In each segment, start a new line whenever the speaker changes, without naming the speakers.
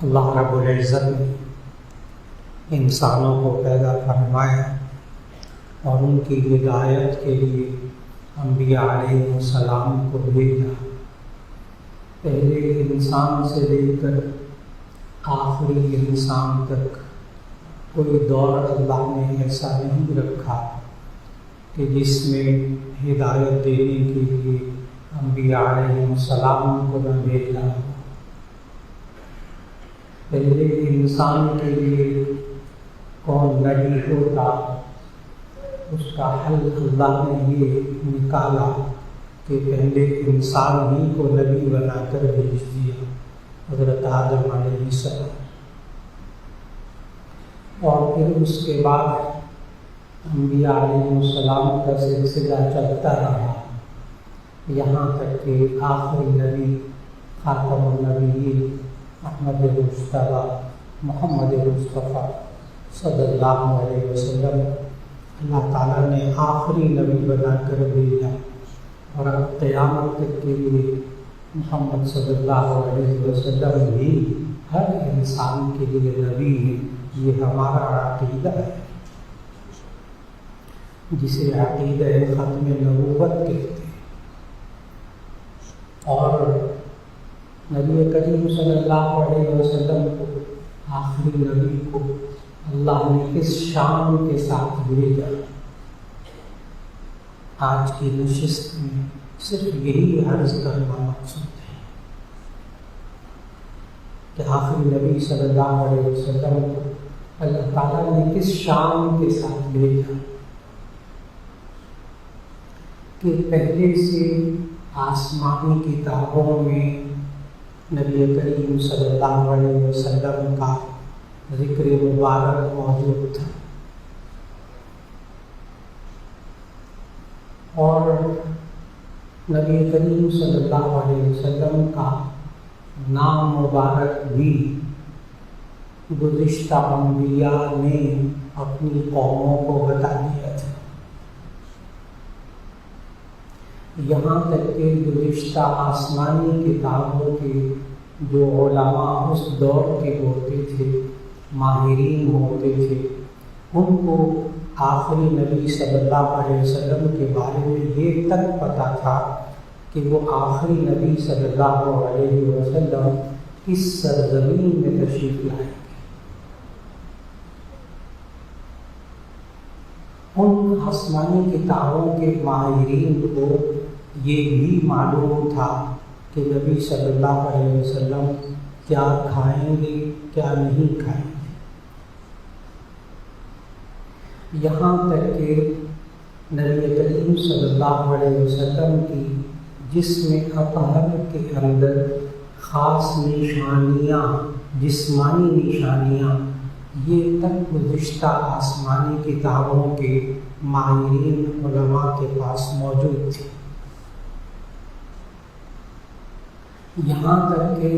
اللہ رب العزت نے انسانوں کو پیدا فرمایا اور ان کی ہدایت کے لیے انبیاء علیہ السلام کو بھیجا۔ پہلے انسان سے لے کر آخری انسان تک کوئی دور اللہ نے ایسا نہیں رکھا کہ جس میں ہدایت دینے کے لیے انبیاء علیہ السلام کو نہ بھیجا۔ پہلے انسان کے لیے کون نبی ہوتا، اس کا حل اللہ نے یہ نکالا کہ پہلے انسان ہی کو نبی بنا کر بھیج دیا، حضرت آدم علیہ السلام، اور پھر اس کے بعد انبیاء علیہ السلام کا سلسلہ چلتا رہا یہاں تک کہ آخری نبی خاتم النبیین احمد مصطفیٰ محمد مصطفیٰ صلی اللہ علیہ وسلم اللہ تعالیٰ نے آخری نبی بنا کر بھیجا، اور اب قیامت تک کے لیے محمد صلی اللہ علیہ وسلم بھی ہر انسان کے لیے نبی ہے۔ یہ ہمارا عقیدہ ہے جسے عقیدہ ختم نبوت کہتے ہیں۔ اور نبی کریم صلی اللہ علیہ وسلم کو، آخری نبی کو، اللہ نے کس شان کے ساتھ بھیجا؟ آج کی نشست میں صرف یہی عرض کرنا مقصود ہے کہ آخری نبی صلی اللہ علیہ وسلم کو اللہ تعالیٰ نے کس شان کے ساتھ بھیجا کہ پہلے سے آسمانی کتابوں میں نبی کریم صلی اللہ علیہ وسلم کا ذکر مبارک موجود تھا، اور نبی کریم صلی اللہ علیہ وسلم کا نام مبارک بھی گزشتہ انبیاء نے اپنی قوموں کو بتا دیا تھا، یہاں تک کہ گزشتہ آسمانی کتابوں کے جو علماء اس دور کے ہوتے تھے، ماہرین ہوتے تھے، ان کو آخری نبی صلی اللہ علیہ وسلم کے بارے میں یہ تک پتہ تھا کہ وہ آخری نبی صلی اللہ علیہ وسلم کس سرزمین میں تشریف لائیں گے۔ ان آسمانی کتابوں کے ماہرین کو یہ بھی معلوم تھا کہ نبی صلی اللہ علیہ وسلم کیا کھائیں گے، کیا نہیں کھائیں گے، یہاں تک کہ نبی کریم صلی اللہ علیہ وسلم کی جسم اطہر کے اندر خاص نشانیاں، جسمانی نشانیاں، یہ تک گزشتہ آسمانی کتابوں کے ماہرین علماء کے پاس موجود تھی، یہاں تک کہ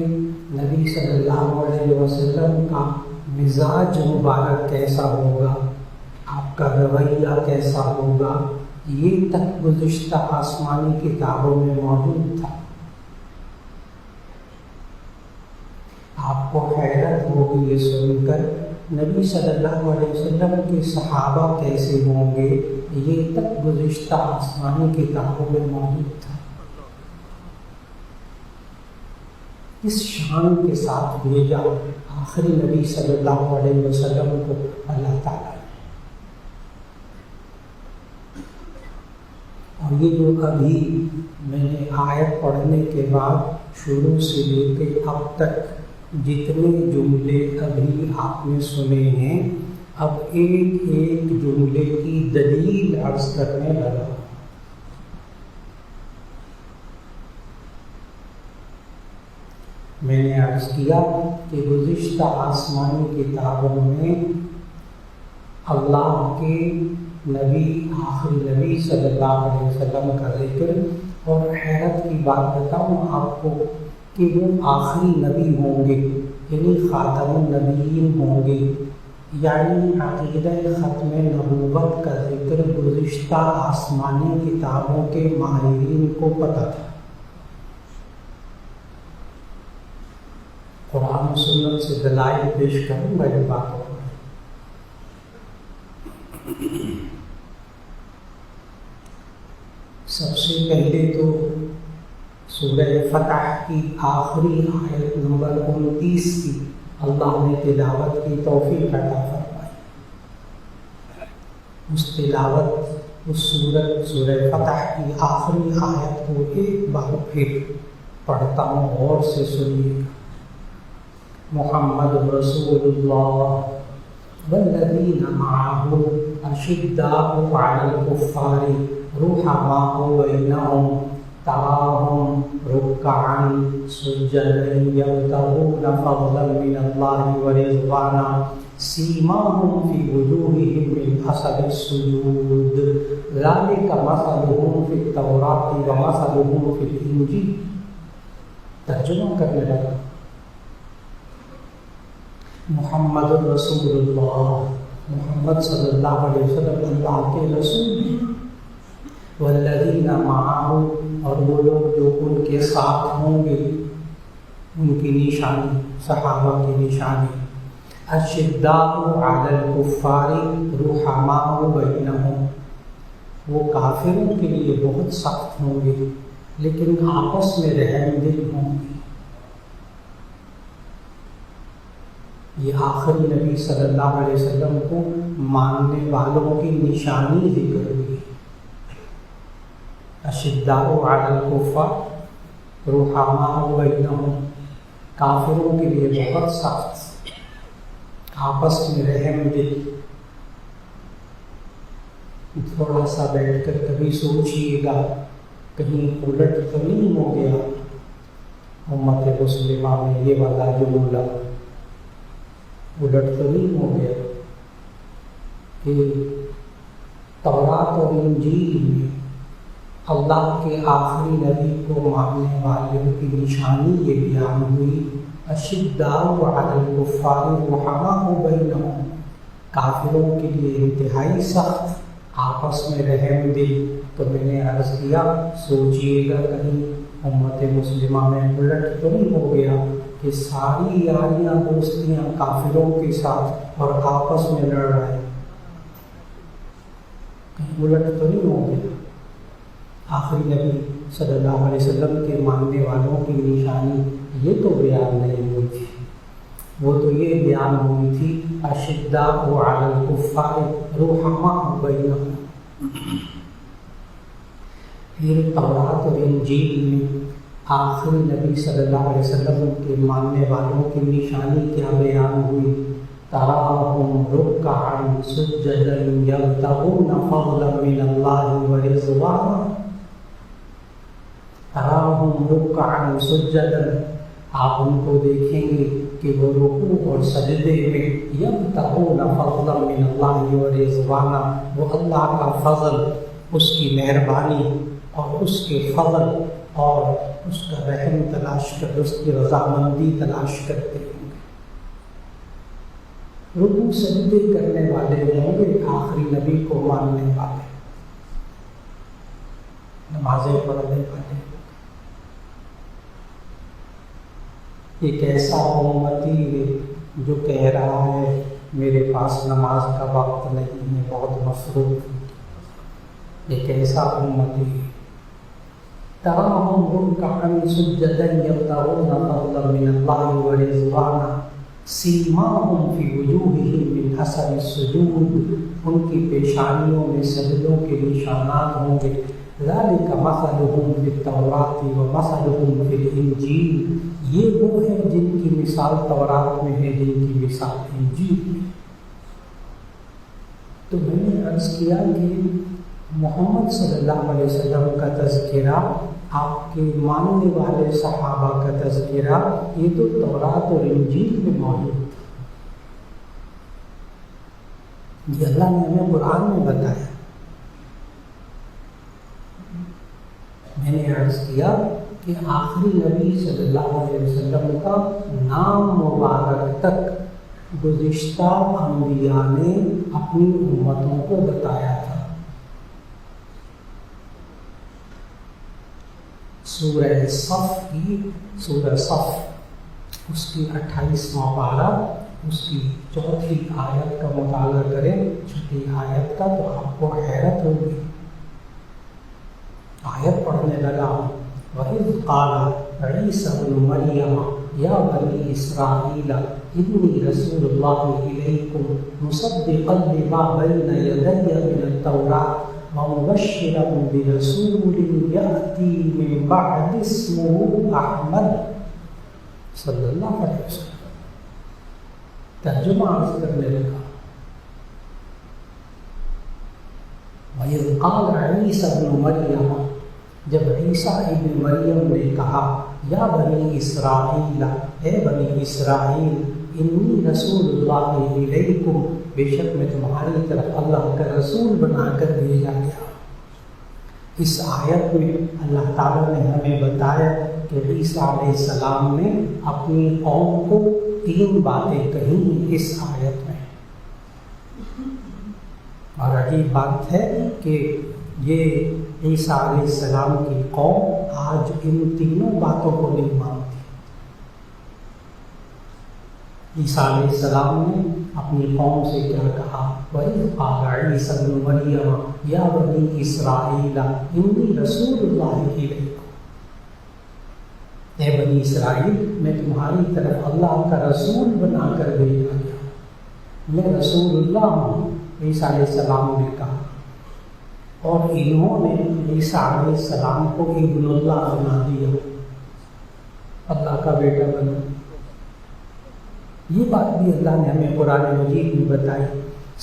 نبی صلی اللہ علیہ وسلم کا مزاج مبارک کیسا ہوگا، آپ کا رویہ کیسا ہوگا، یہ تک گزشتہ آسمانی کتابوں میں موجود تھا۔ آپ کو حیرت ہوگی یہ سن کر نبی صلی اللہ علیہ وسلم کے صحابہ کیسے ہوں گے، یہ تک گزشتہ آسمانی کتابوں میں موجود تھا۔ اس شان کے ساتھ بھیجا آخری نبی صلی اللہ علیہ وسلم کو اللہ تعالیٰ نے، اور یہ جو ابھی میں نے آیت پڑھنے کے بعد شروع سے لے کے اب تک جتنے جملے ابھی آپ نے سنے ہیں، اب ایک ایک جملے کی دلیل عرض کرنے لگا۔ میں نے عرض کیا کہ گزشتہ آسمانی کتابوں میں اللہ کے نبی، آخری نبی صلی اللہ علیہ وسلم کا ذکر، اور حیرت کی بات بتاؤں آپ کو کہ وہ آخری نبی ہوں گے، یعنی خاتم النبیین ہوں گے، یعنی عقیدہ ختم نبوت کا ذکر گزشتہ آسمانی کتابوں کے ماہرین کو پتہ تھا، قرآن و سنت سے دلائل پیش کروں گا ان باتوں پر۔ سب سے پہلے تو سورہ فتح کی آخری آیت نمبر 29 کی اللہ نے تلاوت کی توفیق عطا فرمائی۔ اس تلاوت اس سورہ فتح کی آخری آیت کو ایک بار پھر پڑھتا ہوں، غور سے سنیے گا۔ محمد رسول اللہ والذین معہ اشداء علی الکفار رحماء بینہم تراہم رکعا سجدا یبتغون فضلا من اللہ ورضوانا سیماہم فی وجوہہم من اثر السجود ذلک مثلہم فی التوراۃ ومثلہم فی الانجیل۔ ترجمہ کرنے لگا۔ محمد رسول اللہ، محمد صلی اللہ علیہ وسلم اللہ کے رسول ہیں۔ والذین معہ، اور وہ لوگ جو ان کے ساتھ ہوں گے، ان کی نشانی، صحابہ کی نشانی۔ اشداء علی الکفار رحماء بینہم، وہ کافروں کے لیے بہت سخت ہوں گے لیکن آپس میں رحم دل ہوں گے۔ یہ آخری نبی صلی اللہ علیہ وسلم کو ماننے والوں کی نشانی ذکر ہوئی۔ اشداء علی الکفار رحماء بینہم، کافروں کے لیے بہت سخت، آپس میں رحم دل۔ تھوڑا سا بیٹھ کر کبھی سوچئے گا، کہیں الٹ تو نہیں ہو گیا امت مسلمہ میں یہ والا جملہ؟ الٹ تو نہیں ہو گیا کہ تورات اور انجیل میں اللہ کے آخری نبی کو ماننے والوں کی نشانی یہ بیان ہوئی، اشداء علی الکفار رحماء بینہم، کافروں کے لیے انتہائی سخت، آپس میں رحم دل۔ تو میں نے عرض کیا سوچئے گا کہیں امت مسلمہ میں الٹ تو نہیں ہو گیا کہ ساری یاریاں دوستیاں کافروں کے ساتھ اور آپس میں لڑ رہے، کہیں الٹ تو نہیں ہو گیا؟ آخری نبی صلی اللہ علیہ وسلم کے ماننے والوں کی نشانی یہ تو بیان نہیں ہوئی تھی، وہ تو یہ بیان ہوئی تھی اشداء علی الکفار رحماء بینہم۔ پھر تورات اور انجیل میں آخری نبی صلی اللہ علیہ وسلم کے ماننے والوں کی نشانی کیا بیان ہوئی؟ تراہم رکعا سجدا یبتغون فضلا من اللہ ورضوانا، تراہم رکعا سجدا، آپ ان کو دیکھیں گے کہ وہ رکوع اور سجدے میں یبتغون فضلا من اللہ ورضوانا، وہ اللہ کا فضل، اس کی مہربانی اور اس کے فضل اور اس کا رحم تلاش کر، اس کی رضامندی تلاش کرتے ہوں گے۔ رکوع سجدے کرنے والے ہوں گے آخری نبی کو ماننے والے، نمازیں پڑھنے والے۔ ایک ایسا امتی ہے جو کہہ رہا ہے میرے پاس نماز کا وقت نہیں ہے، بہت مصروف۔ ایک ایسا امتی ہے۔ تراہم رکعا سجدا یبتغون فضلا من اللہ ورضوانا سیماہم فی وجوہہم من اثر السجود، ان کی پیشانیوں میں سجدوں کے نشانات ہوں گے۔ ذالک مثلہم فی التوراۃ ومثلہم فی الانجیل، یہ وہ ہیں جن کی مثال تورات میں ہے، جن کی مثال انجیل میں۔ تو میں نے عرض کیا کہ محمد صلی اللہ علیہ وسلم کا تذکرہ، آپ کے ماننے والے صحابہ کا تذکرہ، یہ تو تورات اور انجیل میں موجود تھا، یہ اللہ نے ہمیں قرآن میں بتایا۔ میں نے عرض کیا کہ آخری نبی صلی اللہ علیہ وسلم کا نام مبارک تک گزشتہ انبیاء نے اپنی امتوں کو بتایا تھا۔ سورہ صف اس کی 28واں پارہ اس کی 4تھی آیت کا مطالعہ کریں، 6 آیت کا، تو آپ کو حیرت ہوگی۔ آیت پڑھنے لگا، وَإِذْ قَالَ عِيسَى ابْنُ مَرْيَمَ يَا بَنِي إِسْرَائِيلَ إِنِّي رَسُولُ اللَّهِ إِلَيْكُمْ مُصَدِّقًا لِمَا بَيْنَ يَدَيَّ مِنَ التَّوْرَاةِ وَمُبَشِّرًا بِرَسُولٍ يَأْتِي مِن بَعْدِي اسْمُهُ أَحْمَدُ صلی اللہ علیہ وسلم۔ ترجمہ عرض کرنے لگا، وَإِذْ قَالَ عِيسَى ابْنُ مَرْيَمَ، جب عیسیٰ ابن مریم نے کہا، یا بنی اسرائیل، اے بنی اسرائیل، انی رسول اللہ الیکم، بے شک میں تمہاری طرف اللہ کا رسول بنا کر بھیجا گیا۔ اس آیت میں اللہ تعالیٰ نے ہمیں بتایا کہ عیسیٰ علیہ السلام نے اپنی قوم کو 3 باتیں کہیں اس آیت میں، اور عجیب بات ہے کہ یہ عیسیٰ علیہ السلام کی قوم آج ان تینوں باتوں کو نہیں مانتی۔ عیسیٰ علیہ السلام نے اپنی قوم سے کیا کہا، وَإِذْ قَالَ عِيسَى ابْنُ مَرْيَمَ يَا بَنِي إِسْرَائِيلَ إِنِّي رَسُولُ اللَّهِ إِلَيْكُمْ، اے بنی اسرائیل، میں تمہاری طرف اللہ کا رسول بنا کر بھیجا گیا، میں رسول اللہ ہوں، عیسیٰ علیہ السلام نے کہا، اور انہوں نے عیسیٰ علیہ السلام کو ابن اللہ بنا دیا، اللہ کا بیٹا بنا۔ یہ بات بھی اللہ نے ہمیں قرآن مجید میں بتائی،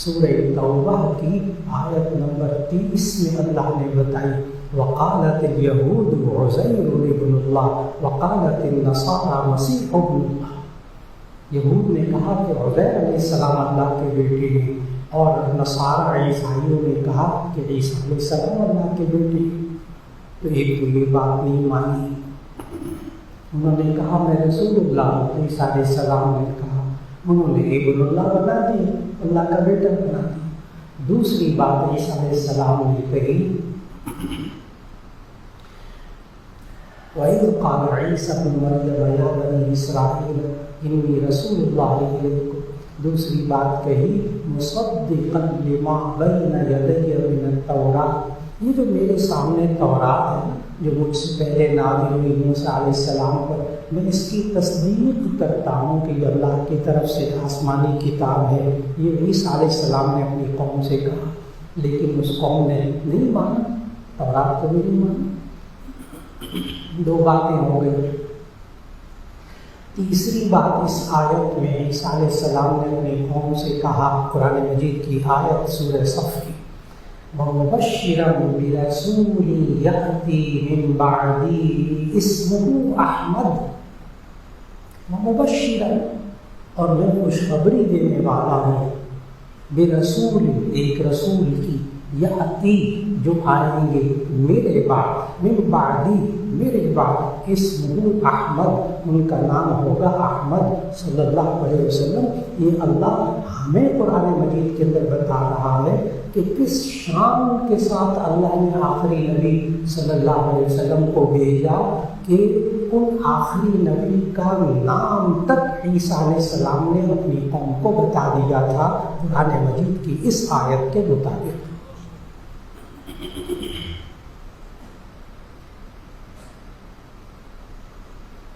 سورہ توبہ کی آیت نمبر 30 میں اللہ نے بتائی، وقالت اليہود عزیر ابن اللہ وقالت النصارى مسیح ابن اللہ۔ یہود نے کہا کہ عزیر علیہ السلام اللہ کے بیٹے ہیں، اور نصارہ عیسائیوں نے کہا کہ عیسیٰ علیہ السلام اللہ کے بیٹے ہیں۔ تو ایک تو یہ بات نہیں مانی، انہوں نے کہا میں رسول اللہ ہوں، عیسیٰ علیہ السلام نے کہا، انہوں نے ابن اللہ بنا دیا، اللہ کا بیٹا بنا دیا۔ دوسری بات عیسیٰ علیہ السلام نے کہی، وَإِذْ قَالَ عِيسَى ابْنُ مَرْيَمَ يَا بَنِي إِسْرَائِيلَ إِنِّي رَسُولُ اللَّهِ إِلَيْكُمْ، دوسری بات کہی، مُصَدِّقًا لِمَا بَيْنَ يَدَيَّ مِنَ التَّوْرَاةِ، یہ جو میرے سامنے تورات ہے جو مجھ سے پہلے نازل ہوئی موسیٰ علیہ السلام پر، میں اس کی تصدیق کرتا ہوں کہ یہ اللہ کی طرف سے آسمانی کتاب ہے۔ یہ عیسیٰ علیہ السلام نے اپنی قوم سے کہا، لیکن اس قوم نے نہیں مانا، تورات کو بھی نہیں مانا۔ 2 باتیں ہو گئی۔ تیسری بات اس آیت میں عیسیٰ علیہ السلام نے اپنی قوم سے کہا، قرآن مجید کی آیت سورہ صف کی، وَمُبَشِّرًا بِرَسُولٍ يَأْتِي مِن بَعْدِي اسْمُهُ أَحْمَدُ، وَمُبَشِّرًا، اور میں خوشخبری دینے والا ہوں، برسول، ایک رسول کی، یأتی، جو آئیں گے میرے بعد، من بعدی، میرے بعد، اسمہ احمد، ان کا نام ہوگا احمد صلی اللہ علیہ وسلم۔ یہ اللہ ہمیں قرآن مجید کے اندر بتا رہا ہے کہ کس شان کے ساتھ اللہ نے آخری نبی صلی اللہ علیہ وسلم کو بھیجا کہ ان آخری نبی کا نام تک عیسیٰ علیہ السلام نے اپنی قوم کو بتا دیا تھا قرآن مجید کی اس آیت کے مطابق۔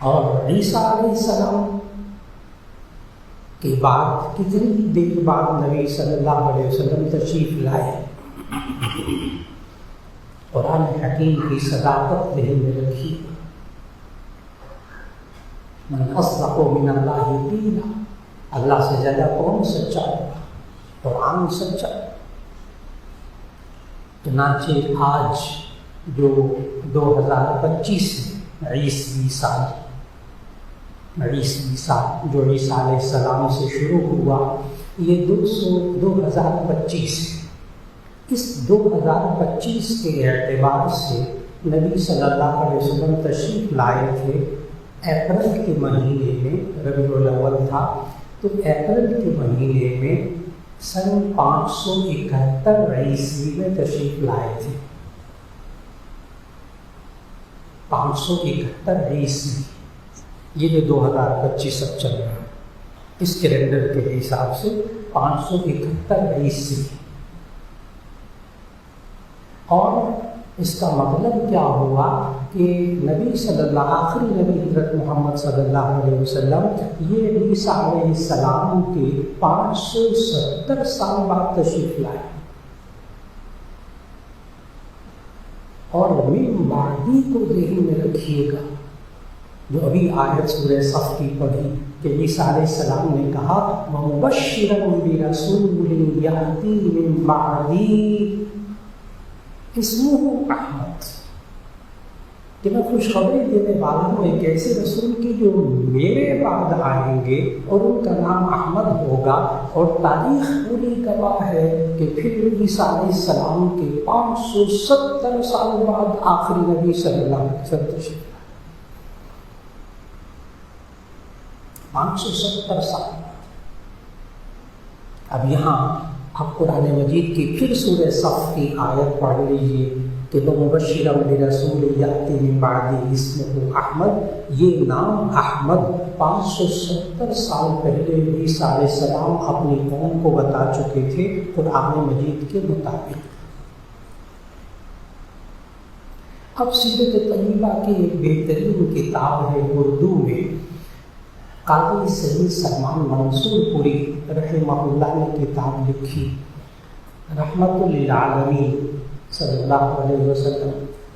اور عیسیٰ علیہ السلام کے بعد کتنی دیر بعد نبی صلی اللہ علیہ وسلم تشریف لائے، قرآن حکیم کی صداقت ذہن میں رکھی، من اصدق من اللہ قیلا، اللہ سے زیادہ کون سچا ہوگا، قرآن سچا۔ چنانچہ آج جو 2025 عیسوی سال جو عیسیٰ علیہ السلام سے شروع ہوا، یہ 2025 اس 2025 کے اعتبار سے نبی صلی اللہ علیہ وسلم تشریف لائے تھے اپریل کے مہینے میں، ربیع الاول تھا، تو اپریل کے مہینے میں سن 571 عیسوی میں تشریف لائے تھے، 571 عیسوی۔ یہ جو 2025 اب چل رہا ہے اس کیلنڈر کے حساب سے 571 عیسوی، اور اس کا مطلب کیا ہوا کہ نبی صلی اللہ آخری نبی حضرت محمد صلی اللہ علیہ وسلم یہ عیسیٰ علیہ السلام کے 570 سال بعد تشریف لائے، اور من بعدی کو ذہن میں رکھیے گا، جو ابھی آیت سورہ صف کی پڑھی کہ عیسیٰ علیہ السلام نے کہا وَمُبَشِّرًا بِرَسُولٍ يَأْتِي مِن بَعْدِي اسمہ احمد، کہ میں خوشخبری دینے والا ہوں ایک ایسے رسول کی جو میرے بعد آئیں گے اور ان کا نام احمد ہوگا، اور تاریخ پوری گواہ ہے کہ پھر عیسیٰ علیہ السلام کے 570 سال بعد آخری نبی صلی اللہ علیہ وسلم تشریف لائے، 570 سال بعد۔ اب یہاں آپ قرآن مجید کی پھر سورہ صف کی آیت پڑھ لیجیے کہ وَمُبَشِّرًا بِرَسُولٍ يَأْتِي مِن بَعْدِهِ اسْمُهُ احمد، یہ نام احمد 570 سال پہلے عیسیٰ علیہ السلام اپنی قوم کو بتا چکے تھے قرآن مجید کے مطابق۔ اب سیرت طیبہ کی ایک بہترین کتاب ہے اردو میں، قاضی سید سلمان منصور پوری رحمہ اللہ نے کتاب لکھی رحمت للعالمین صلی اللہ علیہ وسلم،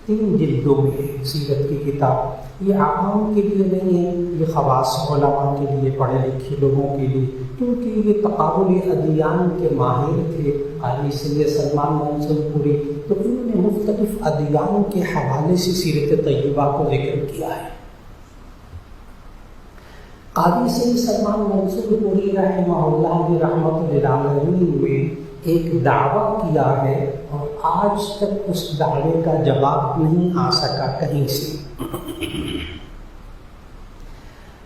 3 جلدوں میں ہے سیرت کی کتاب۔ یہ عوام کے لیے نہیں ہے، یہ خواص علماء کے لیے، پڑھے لکھے لوگوں کے لیے، کیونکہ یہ تقابل ادیان کے ماہر تھے قاضی سید سلمان منصور پوری، تو انہوں نے مختلف ادیان کے حوالے سے سیرت طیبہ کو ذکر کیا ہے۔ قاضی سید سلمان منصور پوری رحمہ اللہ نے رحمت للعالمین میں ایک دعویٰ کیا ہے، اور آج تک اس دعوے کا جواب نہیں آ سکا کہیں سے۔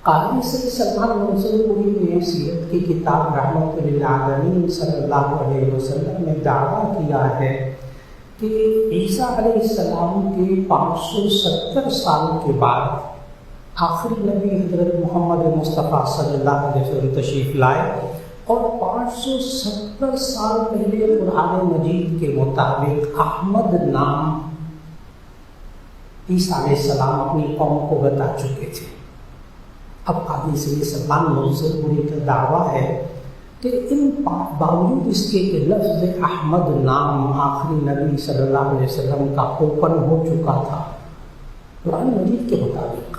قاضی سید سلمان منصور پوری نے سیرت کی کتاب رحمت للعالمین صلی اللہ علیہ وسلم میں دعویٰ کیا ہے کہ عیسیٰ علیہ السلام کے 570 سال کے بعد آخری نبی حضرت محمد مصطفیٰ صلی اللہ علیہ وسلم تشریف لائے، اور 570 سال پہلے قرآن مجید کے مطابق احمد نام عیسیٰ علیہ السلام اپنی قوم کو بتا چکے تھے۔ اب قاضی سید سلمان منصور پوری کا دعویٰ ہے کہ ان باوجود اس کے کہ لفظ احمد نام آخری نبی صلی اللہ علیہ وسلم کا اوپن ہو چکا تھا قرآن مجید کے مطابق،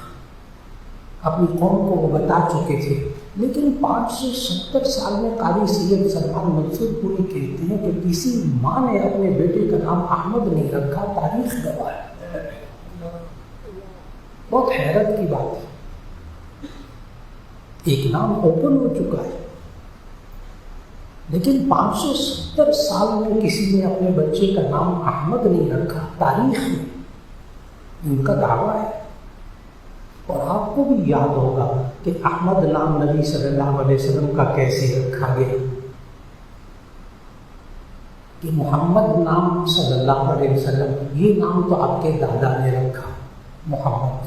اپنی قوم کو وہ بتا چکے تھے، لیکن 570 سال میں قاضی سید سلمان منصور پوری کہتے ہیں کہ کسی ماں نے اپنے بیٹے کا نام احمد نہیں رکھا، تاریخ گواہ ہے۔ بہت حیرت کی بات ہے، ایک نام اوپن ہو چکا ہے، لیکن 570 سال میں کسی نے اپنے بچے کا نام احمد نہیں رکھا، تاریخ میں ان کا دعویٰ ہے۔ اور آپ کو بھی یاد ہوگا کہ احمد نام نبی صلی اللہ علیہ وسلم کا کیسے رکھا گیا، کہ محمد نام صلی اللہ علیہ وسلم، یہ نام تو آپ کے دادا نے رکھا محمد۔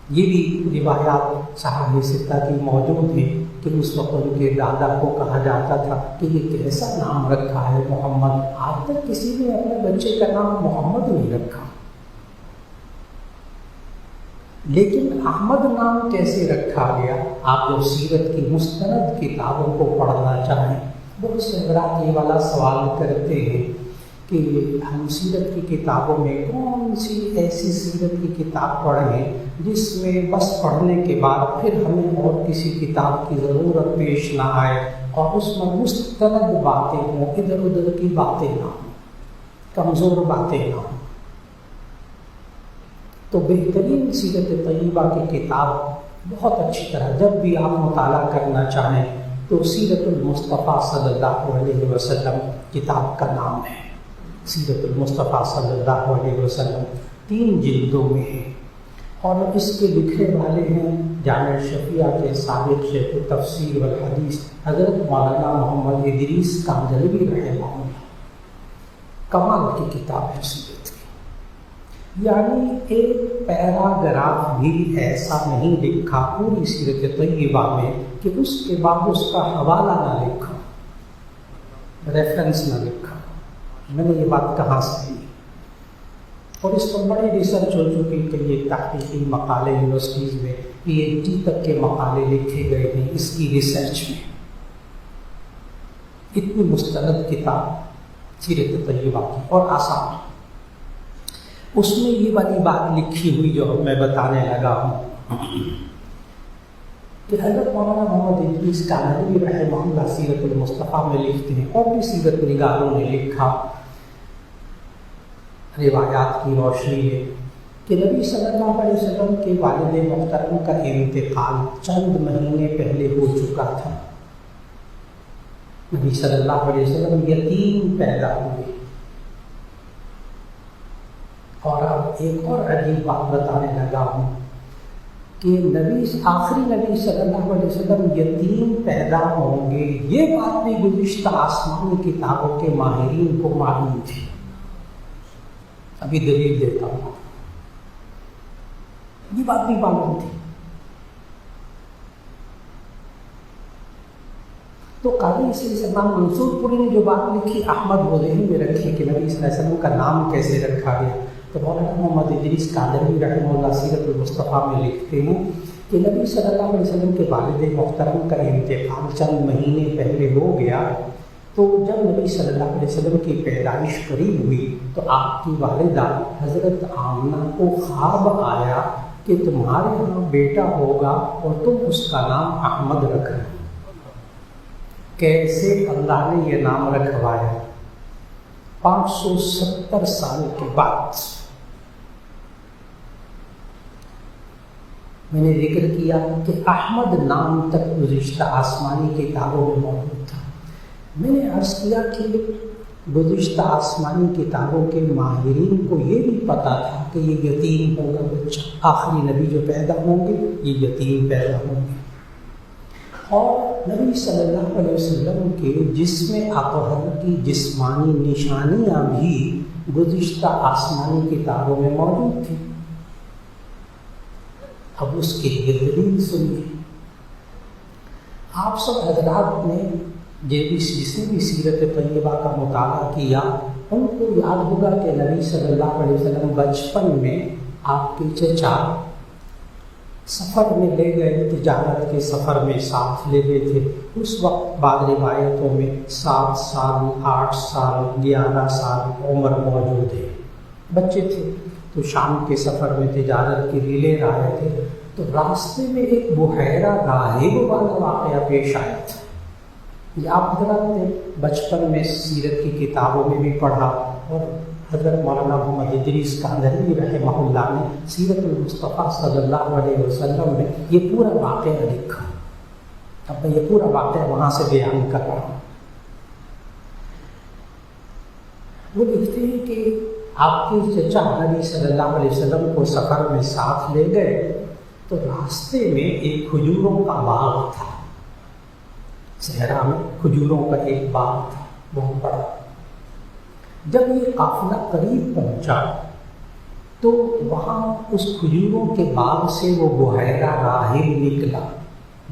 یہ بھی روایات صحابہ ستہ کی موجود ہیں کہ اس وقت ان کے دادا کو کہا جاتا تھا کہ یہ کیسا نام رکھا ہے محمد، آج تک کسی نے اپنے بچے کا نام محمد نہیں رکھا۔ لیکن احمد نام کیسے رکھا گیا؟ آپ جب سیرت کی مستند کتابوں کو پڑھنا چاہیں، بہت سے حضرات یہ والا سوال کرتے ہیں کہ ہم سیرت کی کتابوں میں کون سی ایسی سیرت کی کتاب پڑھیں جس میں بس پڑھنے کے بعد پھر ہمیں اور کسی کتاب کی ضرورت پیش نہ آئے، اور اس میں مستند باتیں ہوں، ادھر ادھر کی باتیں نہ ہوں، کمزور باتیں نہ ہوں۔ تو بہترین سیرت طیبہ کی کتاب بہت اچھی طرح جب بھی آپ مطالعہ کرنا چاہیں تو سیرت المصطفیٰ صلی اللہ علیہ وسلم کتاب کا نام ہے۔ سیرت المصطفیٰ صلی اللہ علیہ وسلم 3 جلدوں میں ہے، اور اس کے لکھنے والے ہیں جامع شفیعہ کے سابق شیخ تفسیر والحدیث حضرت مولانا محمد ادریس کانجلوی رحمہ اللہ۔ کمال کی کتاب ہے سیرت کی۔ یعنی ایک پیراگراف بھی ایسا نہیں لکھا پوری سیرت طیبہ میں کہ اس کے بعد اس کا حوالہ نہ لکھا، ریفرنس نہ لکھا۔ میں نے یہ بات کہاں سے لی؟ اور اس پر بڑی ریسرچ ہو چکی کہ یہ تحقیقی مقالے یونیورسٹیز میں PhD تک کے مقالے لکھے گئے ہیں اس کی ریسرچ میں۔ اتنی مستند کتاب سیرت طیبہ کی اور آسان، اس میں یہ والی بات لکھی ہوئی جو میں بتانے لگا ہوں کہ حضرت مولانا محمد ادریس کانوی رحمہ اللہ سیرت المصطفیٰ میں لکھتے ہیں، اور بھی سیرت نگاروں نے لکھا روایات کی روشنی میں کہ نبی صلی اللہ علیہ وسلم کے والد محترم کا انتقال چند مہینے پہلے ہو چکا تھا۔ نبی صلی اللہ علیہ وسلم یتیم پیدا ہوئے۔ اور اب ایک اور عجیب بات بتانے لگا ہوں کہ آخری نبی صلی اللہ علیہ وسلم یتیم پیدا ہوں گے، یہ بات بھی گزشتہ آسمانی کتابوں کے ماہرین کو معلوم تھی۔ ابھی دلیل دیتا ہوں، یہ بات بھی معلوم تھی۔ تو قاضی سلمان منصور پوری نے جو بات لکھی احمد وضیحی میں رکھی کہ نبی صلی اللہ علیہ وسلم کا نام کیسے رکھا گیا، تو مولانا محمد ادریس کانوی رحمہ اللہ سیرت المصطفیٰ میں لکھتے ہیں کہ نبی صلی اللہ علیہ وسلم کے والد محترم کا انتقال چند مہینے پہلے ہو گیا، تو جب نبی صلی اللہ علیہ وسلم کی پیدائش قریب ہوئی تو آپ کی والدہ حضرت آمنہ کو خواب آیا کہ تمہارے یہاں بیٹا ہوگا اور تم اس کا نام احمد رکھنا۔ کیسے اللہ نے یہ نام رکھوایا؟ 570 سال کے بعد۔ میں نے ذکر کیا کہ احمد نام تک گزشتہ آسمانی کتابوں میں موجود تھا۔ میں نے عرض کیا کہ گزشتہ آسمانی کتابوں کے ماہرین کو یہ بھی پتا تھا کہ یہ یتیم ہوگا بچہ، آخری نبی جو پیدا ہوں گے یہ یتیم پیدا ہوں گے، اور نبی صلی اللہ علیہ وسلم کے جسم اطہر کی جسمانی نشانیاں بھی گزشتہ آسمانی کتابوں میں موجود تھیں۔ اب اس کے لیے دلیل سنیے۔ آپ سب حضرات نے جس نے بھی سیرت طیبہ کا مطالعہ کیا ان کو یاد ہوگا کہ نبی صلی اللہ علیہ وسلم بچپن میں آپ کے چچا سفر میں لے گئے، تجارت کے سفر میں ساتھ لے گئے تھے۔ اس وقت بعض روایتوں میں 7 سال 8 سال 11 سال عمر موجود ہے، بچے تھے۔ تو شام کے سفر میں تجارت کے لیے لے رہے تھے، تو راستے میں ایک بحیرہ راہب والا واقعہ پیش آیا تھا۔ یہ آپ حضرات نے بچپن میں سیرت کی کتابوں میں بھی پڑھا، اور حضرت مولانا محمد ادریس کانوی رحمہ اللہ نے سیرت المصطفیٰ صلی اللہ علیہ وسلم میں یہ پورا واقعہ لکھا۔ اب میں یہ پورا واقعہ وہاں سے بیان کر رہا ہوں۔ وہ لکھتے ہیں کہ آپ کے چچا نبی صلی اللہ علیہ وسلم کو سفر میں ساتھ لے گئے، تو راستے میں ایک کھجوروں کا باغ تھا، صحرا میں کھجوروں کا ایک باغ تھا بہت بڑا۔ جب یہ قافلہ قریب پہنچا تو وہاں اس کھجوروں کے باغ سے وہ بحیرہ راہب نکلا،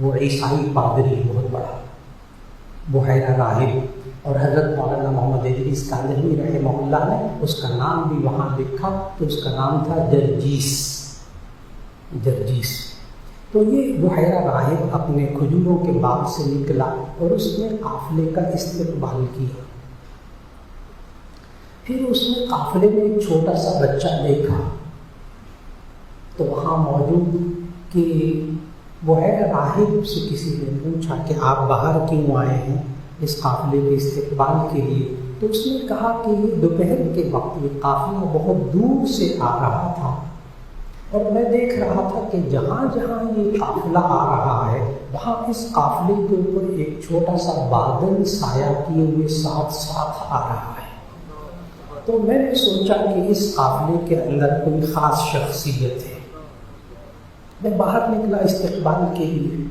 وہ عیسائی پادری بہت بڑا بحیرہ راہب، اور حضرت مولانا محمد ادریس کانوی رحمہ اللہ نے اس کا نام بھی وہاں لکھا، تو اس کا نام تھا جرجیس۔ تو یہ بحیرہ راہب اپنے کھجوروں کے باغ سے نکلا اور اس نے قافلے کا استقبال کیا۔ پھر اس نے قافلے میں ایک چھوٹا سا بچہ دیکھا، تو وہاں موجود کہ بحیرہ راہب سے کسی نے پوچھا کہ آپ باہر کیوں آئے ہیں اس قافلے کے استقبال کے لیے؟ تو اس نے کہا کہ یہ دوپہر کے وقت یہ قافلہ بہت دور سے آ رہا تھا، اور میں دیکھ رہا تھا کہ جہاں جہاں یہ قافلہ آ رہا ہے وہاں اس قافلے کے اوپر ایک چھوٹا سا بادل سایہ کیے ہوئے ساتھ ساتھ آ رہا ہے۔ تو میں نے سوچا کہ اس قافلے کے اندر کوئی خاص شخصیت ہے۔ میں باہر نکلا استقبال کے لیے،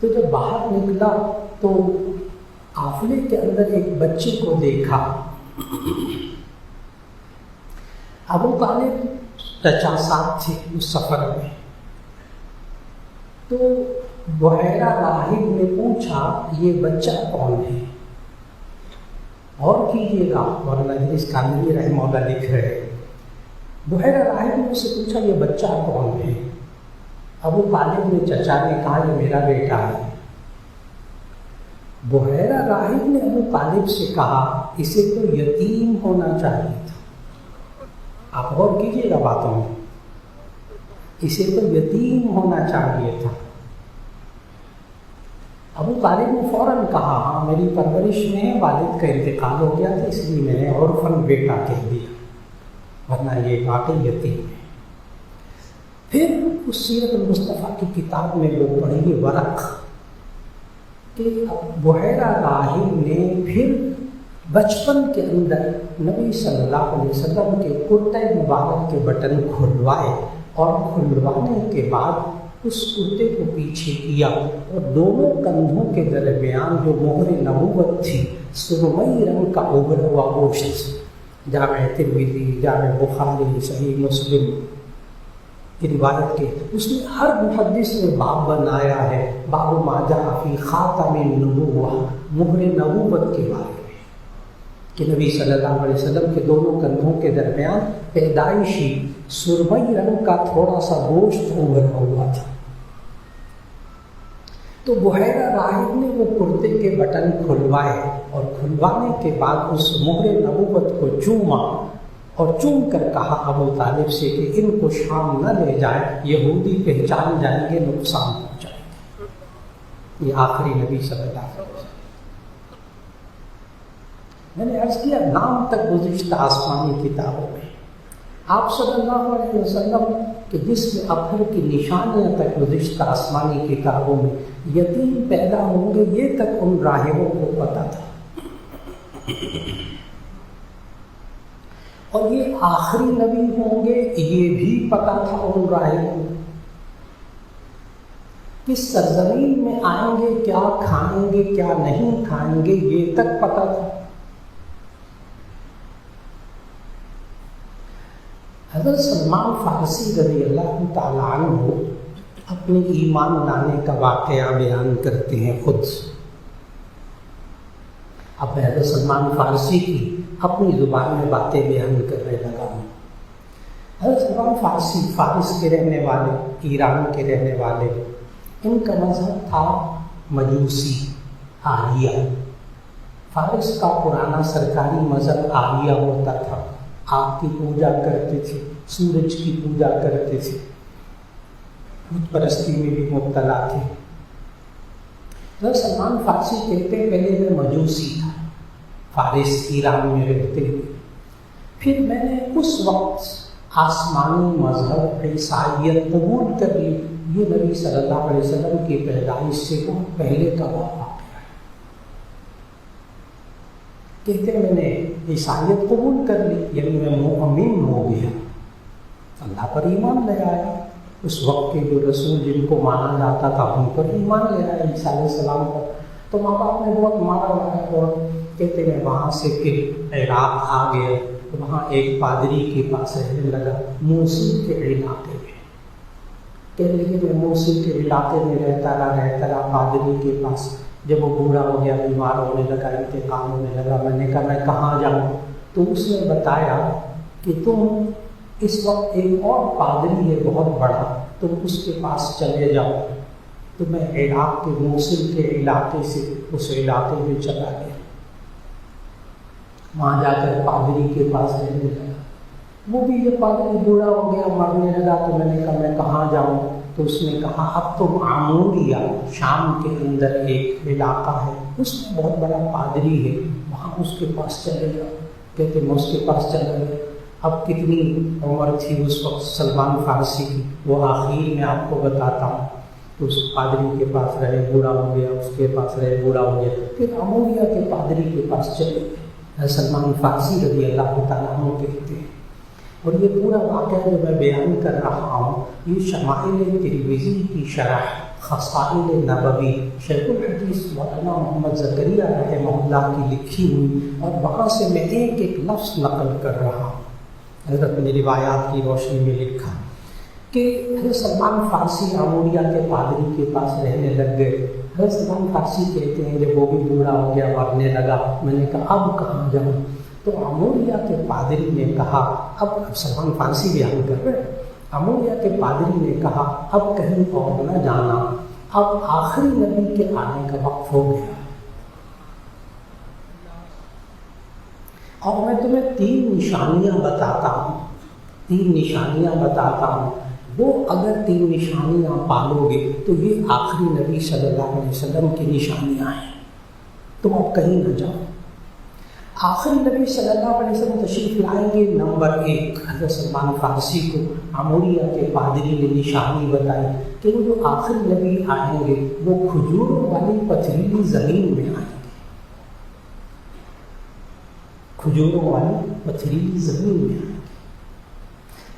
تو جب باہر نکلا تو قافلے کے اندر ایک بچے کو دیکھا۔ ابو طالب چچا ساتھ تھے اس سفر میں. تو بحیرہ راہب نے پوچھا یہ بچہ کون ہے؟ اور کیجیے گا، مولانا ادریس کاملی رحمہ اللہ لکھ رہے ہیں. بحیرہ راہب نے اس سے پوچھا یہ بچہ کون ہے؟ ابو طالب نے چچا نے کہا یہ میرا بیٹا ہے. بحیرہ راہب نے ابو طالب سے کہا اسے تو یتیم ہونا چاہیے تھا. آپ غور کیجیے گا باتوں میں، اسے تو یتیم ہونا چاہیے تھا. ابو طالب نے فوراً کہا ہاں میری پرورش میں والد کا انتقال ہو گیا تھا اس لیے میں نے اورفن بیٹا کہہ دیا، ورنہ یہ واقعی یتیم ہے. پھر اس سیرت المصطفیٰ کی کتاب میں وہ پڑھیے ورق کہ بحیرہ راہب نے پھر بچپن کے اندر نبی صلی اللہ علیہ وسلم کے کرتے مبارک کے بٹن کھلوائے اور کھلوانے کے بعد اس کرتے کو پیچھے کیا اور دونوں کندھوں کے درمیان جو مہر نبوت تھی سرمئی رنگ کا ابھرا ہوا گوشت، جامع ترمذی، جامع بخاری، صحیح مسلم کی روایت کے اس میں ہر محدث نے باب بنایا ہے باب ما جاء فی خاتم النبوہ، مہر نبوت کے بارے میں کہ نبی صلی اللہ علیہ وسلم کے دونوں کندھوں کے درمیان پیدائشی سرمئی رنگ کا تھوڑا سا گوشت ابھرا ہوا تھا. تو بحیرہ راہب نے وہ کرتے کے بٹن کھلوائے اور کھلوانے کے بعد اس مہر نبوت کو چوما اور چوم کر کہا ابو طالب سے کہ ان کو شام نہ لے جائے، یہودی پہچان جائیں گے، نقصان پہنچائیں گے. یہ آخری نبی صلی اللہ علیہ وسلم. میں نے عرض کیا نام تک گزشتہ آسمانی کتابوں میں آپ صلی اللہ علیہ وسلم کہ جس میں اپہر کی نشانیاں تک گزشتہ آسمانی کتابوں میں یتیم پیدا ہوں گے یہ تک ان راہبوں کو پتہ تھا. اور یہ آخری نبی ہوں گے یہ بھی پتہ تھا ان راہبوں کو. کس سرزمین میں آئیں گے، کیا کھائیں گے کیا نہیں کھائیں گے یہ تک پتہ تھا. حضرت سلمان فارسی رضی اللہ تعالیٰ عنہ اپنے ایمان لانے کا واقعہ بیان کرتے ہیں خود. اب میں حضرت سلمان فارسی کی اپنی زبان میں باتیں بیان کرنے لگا ہوں. حضرت سلمان فارسی فارس کے رہنے والے، ایران کے رہنے والے، ان کا مذہب تھا مجوسی آریہ. فارس کا پرانا سرکاری مذہب آریہ ہوتا تھا. آگ کی پوجا کرتے تھے، سورج کی پوجا کرتے تھے، بت پرستی میں بھی مبتلا تھے. سلمان فارسی کہتے پہلے میں مجوسی تھا فارس ایران میں رہتے ہوئے. پھر میں نے اس وقت آسمانی مذہب عیسائیت قبول کر لی. یہ نبی صلی اللہ علیہ وسلم کی پیدائش سے بہت پہلے کا واقعہ ہے. کہتے میں نے عیسائیت قبول کر لی، یعنی میں مؤمن ہو گیا، اللہ پر ایمان لے آیا. اس وقت کے جو رسول جن کو مانا جاتا تھا ان پر ایمان لے آیا عیسیٰ علیہ السلام پر. تو ماں باپ نے بہت مارا ہے. اور کہتے ہیں وہاں سے پھر عراق آ گئے، وہاں ایک پادری کے پاس رہنے لگا موصل کے علاقے میں. کہنے لگے میں موصل کے علاقے میں رہتا رہا پادری کے پاس. جب وہ بوڑھا ہو گیا، بیمار ہونے لگا، انتقال ہونے لگا، میں نے کہا میں کہاں جاؤں؟ تو اس نے بتایا کہ تم اس وقت ایک اور پادری ہے بہت بڑا، تم اس کے پاس چلے جاؤ. تو میں عراق کے موصل کے علاقے سے اس علاقے میں چلا گیا. وہاں جا کر پادری کے پاس رہنے لگا. وہ بھی یہ پادری بوڑھا ہو گیا، مرنے لگا. تو میں نے کہا میں کہاں جاؤں؟ تو اس نے کہا اب تم عموریہ شام کے اندر ایک علاقہ ہے، اس میں بہت بڑا پادری ہے، وہاں اس کے پاس چلے جاؤ. کہتے میں اس کے پاس چلا گیا. اب کتنی عمر تھی اس وقت سلمان فارسی کی وہ آخر میں آپ کو بتاتا ہوں. تو اس پادری کے پاس رہے، بوڑھا ہو گیا، اس کے پاس رہے، بوڑھا ہو گیا. پھر عموریہ کے پادری کے پاس چلے گئے. سلمان فارسی رضی اللہ تعالیٰ عنہ کہتے ہیں. اور یہ پورا واقعہ جو میں بیان کر رہا ہوں یہ شمائل ترمذی کی شرح خصائل نبوی شیخ الحدیث مولانا محمد زکریا رحمہ اللہ کی لکھی ہوئی، اور وہاں سے میں ایک ایک لفظ نقل کر رہا ہوں. حضرت نے روایات کی روشنی میں لکھا کہ حضرت سلمان فارسی عموریہ کے پادری کے پاس رہنے لگ گئے. حضرت سلمان فارسی کہتے ہیں جب وہ بھی بوڑھا ہو گیا مرنے لگا, میں نے کہا اب کہاں جاؤں؟ تو عموریہ کے پادری نے کہا, اب سلمان فارسی بیان کر رہے ہیں, عموریہ کے پادری نے کہا اب کہیں اور نہ جانا, اب آخری نبی کے آنے کا وقت ہو گیا. اور میں تمہیں 3 نشانیاں بتاتا ہوں, وہ اگر 3 نشانیاں پالو گے تو یہ آخری نبی صلی اللہ علیہ وسلم کی نشانیاں ہیں, تم اب کہیں نہ جاؤ. آخری نبی صلی اللہ علیہ وسلم تشریف لائیں گے. نمبر 1, حضرت سلمان فارسی کو عموریہ کے پادری نے نشانی بتائی کہ وہ جو آخری نبی آئیں گے وہ کھجوروں والی پتھریلی زمین میں آئیں گے, کھجوروں والی پتھریلی زمین میں آئیں گے.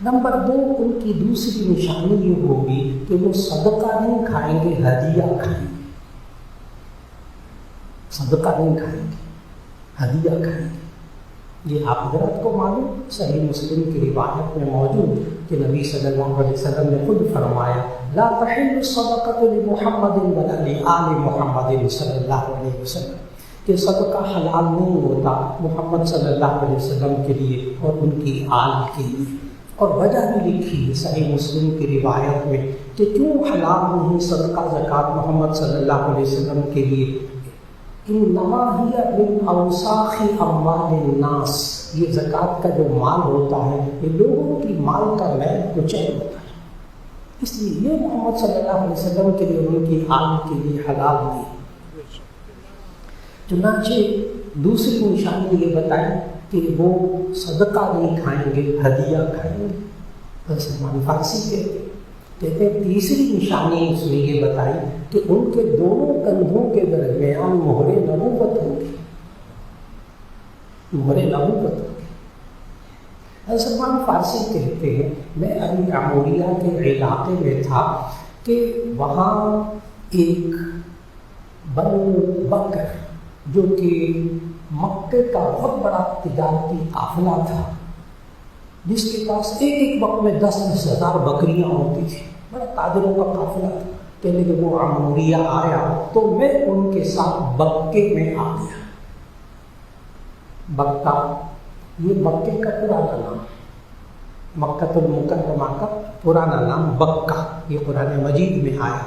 نمبر 2, ان کی دوسری نشانی یہ ہوگی کہ وہ صدقہ نہیں کھائیں گے, ہدیہ کھائیں گے. صدقہ نہیں کھائیں گے, ہدیہ کھائیں گے. یہ آپ حضرات کو معلوم, صحیح مسلم کی روایت میں موجود کہ نبی صلی اللہ علیہ وسلم نے خود فرمایا لا تحل الصدقۃ لمحمد ولا لآل محمد صلی اللہ علیہ وسلم, کہ صدقہ حلال نہیں ہوتا محمد صلی اللہ علیہ وسلم کے لیے اور ان کی آل کے لیے. اور وجہ بھی لکھی ہے صحیح مسلم کی روایت میں کہ کیوں حلال نہیں صدقہ زکوٰۃ محمد صلی اللہ علیہ وسلم کے لیے. انما ہی من اوساخ اموال الناس, یہ زکوٰۃ کا جو مال ہوتا ہے یہ لوگوں کی مال کا میل کچیل ہوتا ہے, اس لیے یہ محمد صلی اللہ علیہ وسلم کے لیے ان کی آل کے لیے حلال نہیں. چنانچہ دوسری نشانی یہ بتائی کہ وہ صدقہ نہیں کھائیں گے, ہدیہ کھائیں گے. سلمان فارسی کہتے تیسری نشانی اس نے یہ بتائی کہ ان کے دونوں کندھوں کے درمیان مہر نبوت ہوگی, مہر نبوت ہوگی. سلمان فارسی کہتے ہیں میں ابھی عموریہ کے علاقے میں تھا کہ وہاں ایک بنو بکر جو کہ مکے کا بہت بڑا تجارتی قافلہ تھا, جس کے پاس ایک وقت میں 10-10 ہزار بکریاں ہوتی تھیں, بڑا تاجروں کا قافلہ تھا. پہلے جب وہ عموریہ آیا تو میں ان کے ساتھ بکے میں آ گیا. بکہ یہ مکے کا پرانا نام, مکہ المکرمہ کا پرانا نام بکہ, یہ قرآن مجید میں آیا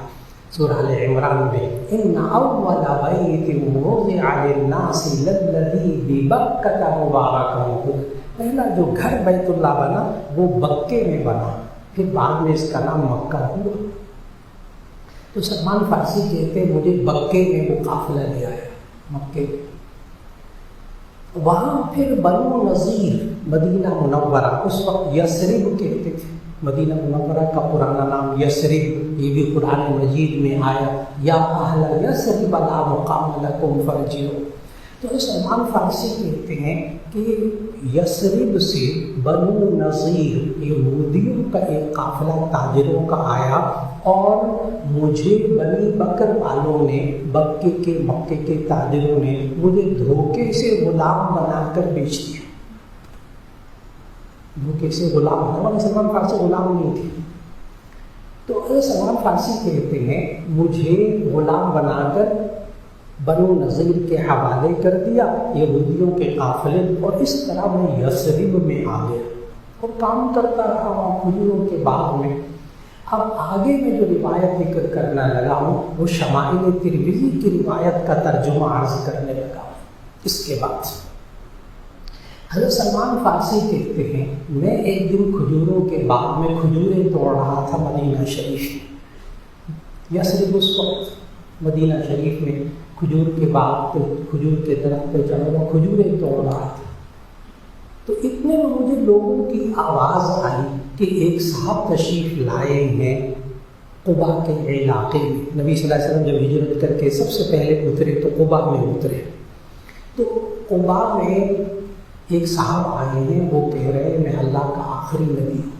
سورہ ال عمران میں ان اول بیت وضع للناس للذی ببکۃ مبارکہ, پہلا جو گھر بیت اللہ بنا وہ بکے میں بنا, پھر بعد میں اس کا نام مکہ ہوا. تو سلمان فارسی کہتے مجھے بکے میں وہ قافلہ لے آیا مکے میں. وہاں پھر بنو نذیر مدینہ منورہ, اس وقت یثرب کہتے تھے, مدینہ منورہ کا پرانا نام یثرب, یہ بھی قرآن مجید میں آیا یا اہل یثرب لا مقام لکم فارجعوا. تو سلمان فارسی کہتے ہیں کہ یثرب سے بنو نذیر یہودیوں کا ایک قافلہ تاجروں کا آیا اور مجھے بنی بکر والوں نے, بکے کے مکے کے تاجروں نے مجھے دھوکے سے غلام بنا کر بیچ دیا. دھوکے سے غلام بنا, سلمان فارسی غلام نہیں تھے. تو سلمان فارسی کہتے ہیں مجھے غلام بنا کر بنو نذیر کے حوالے کر دیا یہودیوں کے قافلے, اور اس طرح میں یثرب میں آ گیا اور کام کرتا رہا وہاں کھجوروں کے باغ میں. اب آگے میں جو روایت ذکر کرنا لگا ہوں وہ شمائل ترمذی کی روایت کا ترجمہ عرض کرنے لگا ہوں. اس کے بعد حضرت سلمان فارسی کہتے ہیں میں ایک دن کھجوروں کے باغ میں کھجوریں توڑ رہا تھا مدینہ شریف میں. یثرب اس وقت مدینہ شریف میں کھجور کے باغ پہ, کھجور کے درخت پہ چڑھا ہوا کھجوریں توڑ رہا تھا. تو اتنے میں مجھے لوگوں کی آواز آئی کہ ایک صاحب تشریف لائے ہیں قبا کے علاقے میں. نبی صلی اللہ علیہ وسلم جب ہجرت کر کے سب سے پہلے اترے تو قبا میں اترے. تو قبا میں ایک صاحب آئے ہیں, وہ کہہ رہے ہیں میں اللہ کا آخری نبی ہوں.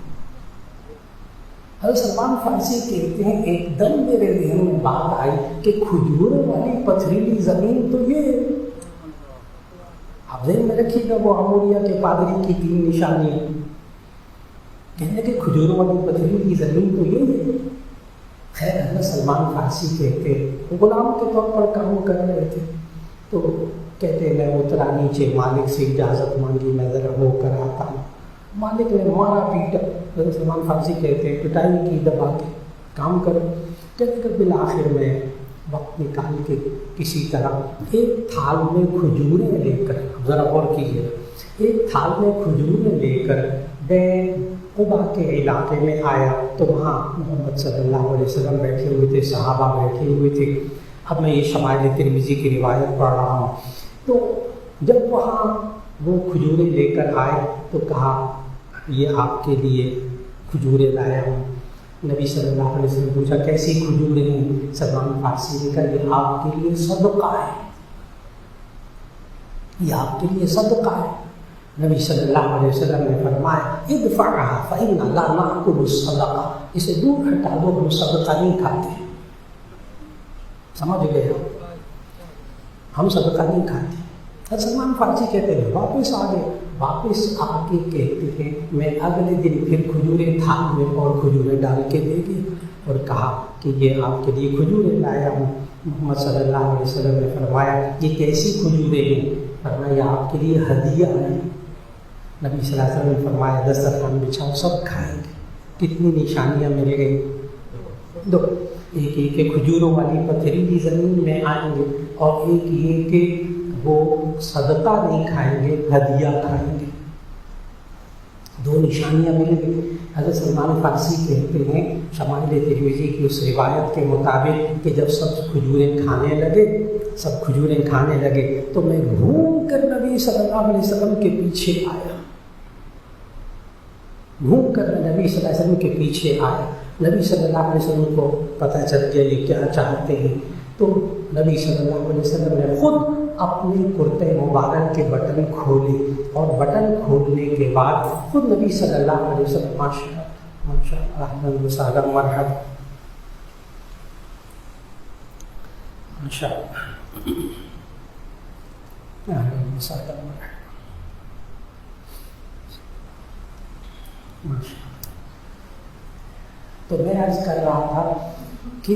حضرت سلمان فارسی کہتے ہیں ایک دم میرے ذہن میں بات آئی کہ کھجوروں والی پتھریلی زمین تو یہ, آپ ذہن میں رکھیے گا وہ عموریہ کے پادری کی 3 نشانیاں. کہنے لگے کھجوروں والی پتھریلی زمین تو یہ ہے. خیر حضرت سلمان فارسی کہتے غلام کے طور پر کام کر رہے تھے، تو کہتے میں اترا نیچے، مالک سے اجازت مانگی، میں ذرا ہو کر آتا ہوں. مالک نے مارا پیٹا. حضرت سلمان فارسی کہتے پٹائی کی دبا کے کام کرو. کہتے کہ بالآخر میں وقت نکال کے کسی طرح ایک تھال میں کھجوریں لے کر، ذرا غور کیجیے، ایک تھال میں کھجوریں لے کر قبا کے علاقے میں آیا تو وہاں محمد صلی اللہ علیہ وسلم بیٹھے ہوئے تھے، صحابہ بیٹھے ہوئے تھے. اب میں یہ شمائل ترمذی کی روایت پڑھ رہا ہوں. تو جب وہاں وہ کھجوریں لے کر آئے تو کہا یہ آپ کے لیے کھجوریں لایا ہوں. نبی صلی اللہ علیہ وسلم پوچھا کیسی کھجوریں ہیں؟ سلمان فارسی نے کہا یہ آپ کے لیے صدقہ ہے، یہ آپ کے لیے صدقہ ہے. نبی صلی اللہ علیہ وسلم نے فرمایا ادفعها فإنا لا نأكل الصدقہ، اسے دور ہٹا دو، ہم صدقہ نہیں کھاتے. سمجھ گئے ہم صدقہ نہیں کھاتے. سلمان فارسی کہتے ہیں واپس آ گئے. واپس آ کے کہتے ہیں میں اگلے دن پھر کھجوریں تھال میں اور کھجوریں ڈال کے دے گی اور کہا کہ یہ آپ کے لیے کھجوریں لایا ہوں. محمد صلی اللہ علیہ وسلم نے فرمایا یہ کیسی کھجوریں ہیں؟ فرمایا یہ آپ کے لیے ہدیہ ہے. نبی صلی اللہ علیہ وسلم نے فرمایا دسترخوان بچھاؤ، سب کھائیں گے. کتنی نشانیاں مل گئی. دو، ایک کہ کھجوروں والی پتھریلی زمین میں آئیں گے، اور ایک یہ کہ وہ صدقہ نہیں کھائیں گے، ہدیہ کھائیں گے. دو نشانیاں مل گئی. حضرت سلمان فارسی کہتے ہیں شمائل ترمذی کی اس روایت کے مطابق کہ جب سب کھجوریں کھانے لگے تو میں گھوم کر نبی صلی اللہ علیہ وسلم کے پیچھے آیا. نبی صلی اللہ علیہ وسلم کے پیچھے آیا. نبی صلی اللہ علیہ وسلم کو پتہ چل گیا یہ کیا چاہتے ہیں. تو نبی صلی اللہ علیہ وسلم نے خود اپنے کرتے مبارک کے بٹن کھولے، اور بٹن کھولنے کے بعد خود نبی صلی اللہ علیہ وسلم ماشاء اللہ وسلم مرحبا ماشاء اللہ. تو میں عرض کر رہا تھا کہ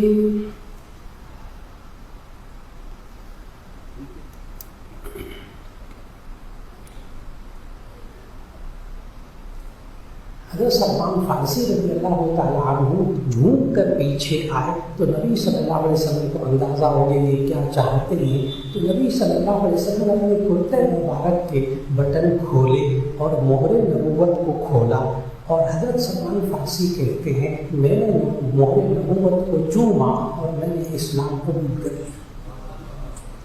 حضرت سلمان فارسی رضی اللہ تعالیٰ عنہ جھوم کر پیچھے آئے تو نبی صلی اللہ علیہ وسلم کو اندازہ ہو گیا یہ کیا چاہتے ہیں. تو نبی صلی اللہ علیہ وسلم نے اپنے کرتے مبارک کے بٹن کھولے اور مہر نبوت کو کھولا. اور حضرت سلمان فارسی کہتے ہیں میں نے مہر نبوت کو چوما اور میں نے اسلام قبول کر لیا،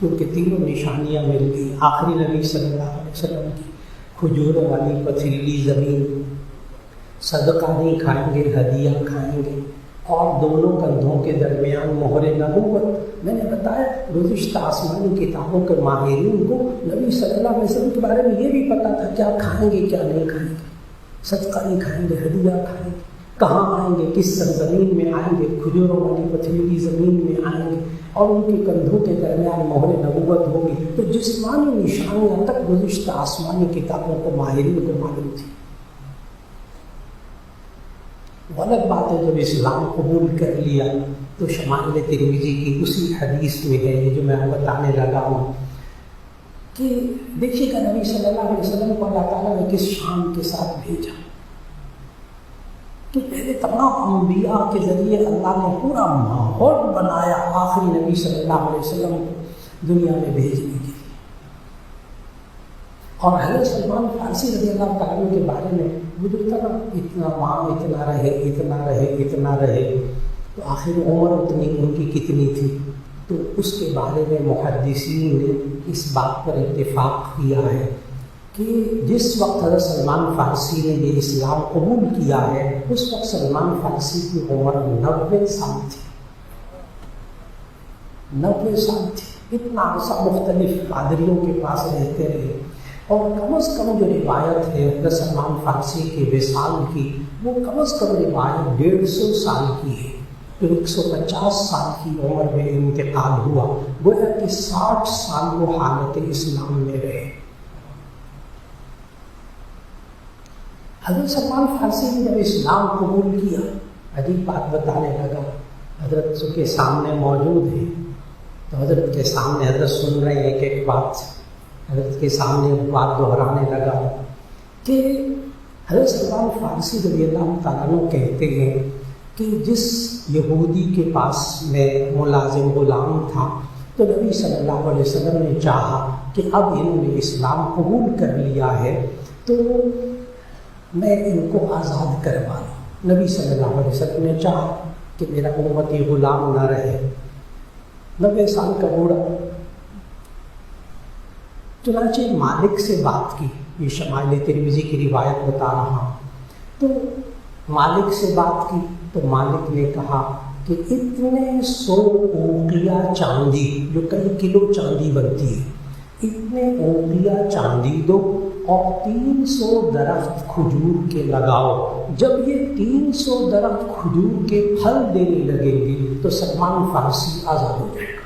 کیونکہ تینوں نشانیاں مل گئی. آخری نبی صلی اللہ علیہ وسلم کی کھجوروں والی پتھریلی زمین، صدقہ نہیں کھائیں گے، ہدیہ کھائیں گے، اور دونوں کندھوں کے درمیان مہر نبوت. میں نے بتایا گزشتہ آسمانی کتابوں کے ماہرین کو نبی صلی اللہ علیہ وسلم کے بارے میں یہ بھی پتہ تھا کیا کھائیں گے کیا نہیں کھائیں گے. صدقہ نہیں کھائیں گے، ہدیہ کھائیں گے. کہاں آئیں گے، کس سرزمین میں آئیں گے؟ کھجوروں والی پتھریلی زمین میں آئیں گے، اور ان کے کندھوں کے درمیان مہر نبوت ہوگی. تو جسمانی نشانیاں تک گزشتہ آسمانی کتابوں کو ماہرین کو معلوم تھی. غلط بات ہے جب اسلام قبول کر لیا تو شمائل ترمذی کی اسی حدیث میں ہے یہ جو میں بتانے لگا ہوں کہ دیکھیے کہ نبی صلی اللہ علیہ وسلم کو اللہ تعالیٰ نے کس شان کے ساتھ بھیجا کہ پہلے تمام انبیاء کے ذریعے اللہ نے پورا ماحول بنایا آخری نبی صلی اللہ علیہ وسلم کو دنیا میں بھیجنے کے لیے. اور حضرت سلمان فارسی رضی اللہ تعالیٰ کے بارے میں گزرتا نا اتنا وہاں اتنا رہے تو آخر عمر اتنی ان کی کتنی تھی. تو اس کے بارے میں محدثین نے اس بات پر اتفاق کیا ہے کہ جس وقت حضرت سلمان فارسی نے یہ اسلام قبول کیا ہے اس وقت سلمان فارسی کی عمر 90 سال تھی. 90 سال تھی. اتنا عرصہ مختلف پادریوں کے پاس رہتے رہے، اور کم از کم جو روایت ہے حضرت سلمان فارسی کے وصال کی وہ کم از کم روایت 150 سال کی ہے. تو 150 سال کی عمر میں انتقال ہوا، گویا کہ 60 سال وہ حالت اسلام میں رہے. حضرت سلمان فارسی نے جب اسلام قبول کیا، عجیب بات بتانے لگا، حضرت کے سامنے موجود ہیں تو حضرت کے سامنے حضرت سن رہے ہیں ایک بات، حضرت کے سامنے بات دہرانے لگا کہ حضرت سلمان فارسی رضی اللہ تعالیٰ عنہ کہتے ہیں کہ جس یہودی کے پاس میں ملازم غلام تھا تو نبی صلی اللہ علیہ وسلم نے چاہا کہ اب انہوں نے اسلام قبول کر لیا ہے تو میں ان کو آزاد کروا لوں۔ نبی صلی اللہ علیہ وسلم نے چاہا کہ میرا امتی غلام نہ رہے، 90 سال کا بوڑھا، چنانچہ مالک سے بات کی، یہ شمائل ترمذی کی روایت بتا رہا ہوں، تو مالک سے بات کی تو مالک نے کہا کہ اتنے 100 اوقیہ چاندی، جو کئی کلو چاندی بنتی ہے، اتنے اوقیہ چاندی دو اور 300 درخت کھجور کے لگاؤ۔ جب یہ 300 درخت کھجور کے پھل دینے لگیں گے تو سلمان فارسی آزاد ہو جائے گا۔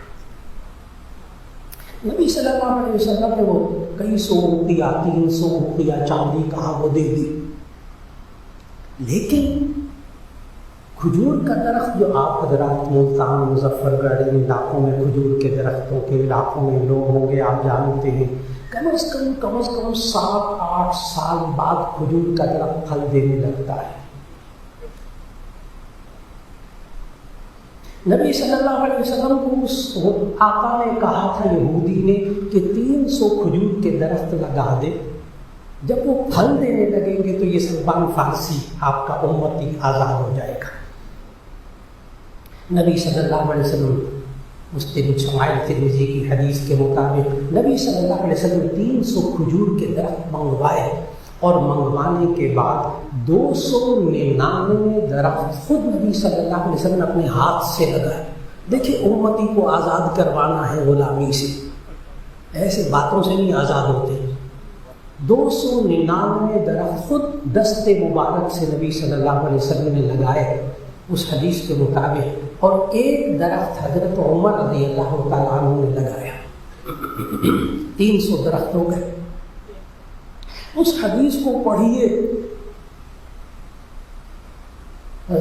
نبی صلی اللہ علیہ وسلم نے وہ کئی 100 اوقیہ 300 اوقیہ چاندی کہا وہ دے دی، لیکن کھجور کا درخت جو آپ حضرات ملتان مظفر گڑھ ان علاقوں میں کھجور کے درختوں کے علاقوں میں لوگ ہوں گے، آپ جانتے ہیں کم از کم 7-8 سال بعد کھجور کا درخت پھل دینے لگتا ہے۔ نبی صلی اللہ علیہ وسلم کو اس آقا نے کہا تھا یہودی نے کہ 300 کھجور کے درخت لگا دے، جب وہ پھل دینے لگیں گے تو یہ سلمان فارسی آپ کا امتی آزاد ہو جائے گا۔ نبی صلی اللہ علیہ وسلم مسلم شمائل ترمذی کی حدیث کے مطابق نبی صلی اللہ علیہ وسلم 300 کھجور کے درخت منگوائے، اور منگوانے کے بعد 299 درخت خود نبی صلی اللہ علیہ وسلم نے اپنے ہاتھ سے لگائے۔ دیکھیں امتی کو آزاد کروانا ہے غلامی سے، ایسے باتوں سے نہیں آزاد ہوتے۔ 299 درخت خود دست مبارک سے نبی صلی اللہ علیہ وسلم نے لگائے اس حدیث کے مطابق، اور ایک درخت حضرت عمر رضی اللہ تعالیٰ عنہ نے لگایا۔ 300 درخت ہو گئے۔ اس حدیث کو پڑھیے،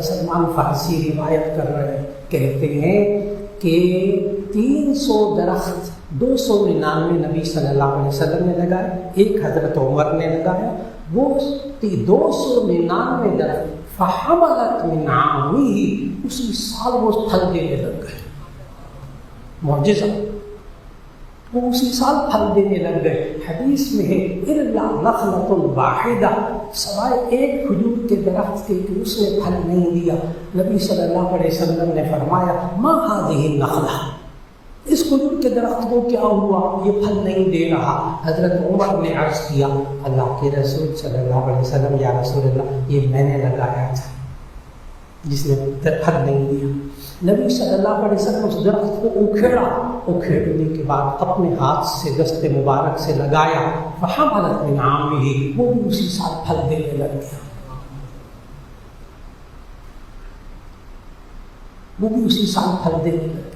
سلمان فارسی روایت کر رہے ہیں، کہتے ہیں کہ 300 درخت 299 نبی صلی اللہ علیہ وسلم نے لگائے، ایک حضرت عمر نے لگایا، وہ 299 درخت فحملت من عامه، اسی سال وہ پھل دینے لگ گئے۔ معجزہ، وہ اسی سال پھل دینے لگ گئے۔ حدیث میں ہے الا نخلۃ واحدہ، سوائے ایک کھجور کے درخت کے کہ اس نے پھل نہیں دیا۔ نبی صلی اللہ علیہ وسلم نے فرمایا ما هذه النخلہ، اس کھجور کے درخت کو کیا ہوا، یہ پھل نہیں دے رہا۔ حضرت عمر نے عرض کیا اللہ کے رسول صلی اللہ علیہ وسلم، یا رسول اللہ یہ میں نے لگایا تھا جس نے پھل نہیں دیا۔ نبی صلی اللہ علیہ وسلم اس درخت کو اکھیڑا، اکھیڑنے کے بعد اپنے ہاتھ سے دست مبارک سے لگایا، فحملت من عامه، وہ بھی اسی سال پھل دینے لگ گیا، وہ بھی اسی سال پھل دینے لگ گیا۔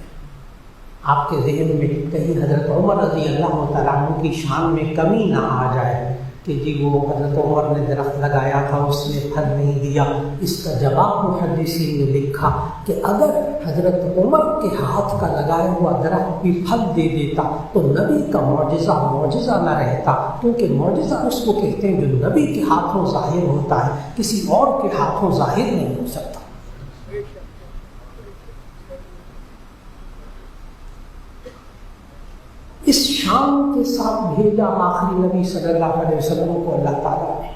آپ کے ذہن میں کہیں حضرت عمر رضی اللہ تعالیٰ عنہ کی شان میں کمی نہ آ جائے کہ جی وہ حضرت عمر نے درخت لگایا تھا اس نے پھل نہیں دیا۔ اس کا جواب محدثین نے لکھا کہ اگر حضرت عمر کے ہاتھ کا لگایا ہوا درخت بھی پھل دے دیتا تو نبی کا معجزہ نہ رہتا، کیونکہ معجزہ اس کو کہتے ہیں جو نبی کے ہاتھوں ظاہر ہوتا ہے، کسی اور کے ہاتھوں ظاہر نہیں ہو سکتا۔ اس شان کے ساتھ بھیجا آخری نبی صلی اللہ علیہ وسلم کو اللہ تعالیٰ نے،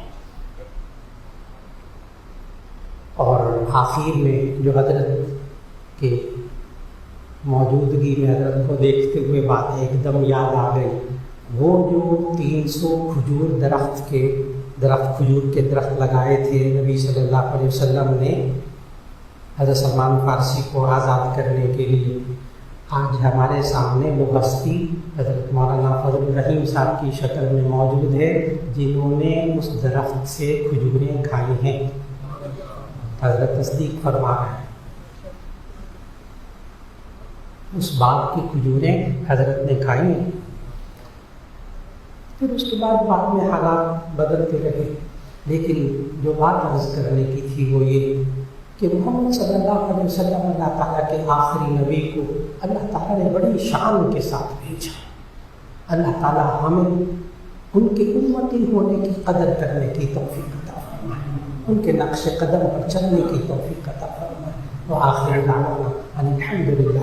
اور آخر میں جو حضرت کے موجودگی میں حضرت کو دیکھتے ہوئے بات ایک دم یاد آ گئی، وہ جو 300 کھجور کھجور کے درخت لگائے تھے نبی صلی اللہ علیہ وسلم نے حضرت سلمان فارسی کو آزاد کرنے کے لیے، آج ہمارے سامنے وہ ہستی حضرت مولانا فضل الرحیم صاحب کی شکل میں موجود ہے جنہوں نے اس درخت سے کھجوریں کھائی ہیں۔ حضرت تصدیق فرما رہے ہیں، اس باغ کی کھجوریں حضرت نے کھائی ہیں۔ پھر اس کے بعد میں حالات بدلتے رہے۔ لیکن جو بات عرض کرنے کی تھی وہ یہ کہ محمد صلی اللہ علیہ وسلم اللہ تعالیٰ کے آخری نبی کو اللہ تعالیٰ نے بڑی شان کے ساتھ بھیجا. اللہ تعالیٰ ہمیں ان کی امتی ہونے کی قدر کرنے کی توفیق عطا فرمائے، ان کے نقش قدم پر چلنے کی توفیق عطا فرمائے. وآخر دعوانا ان الحمد للہ.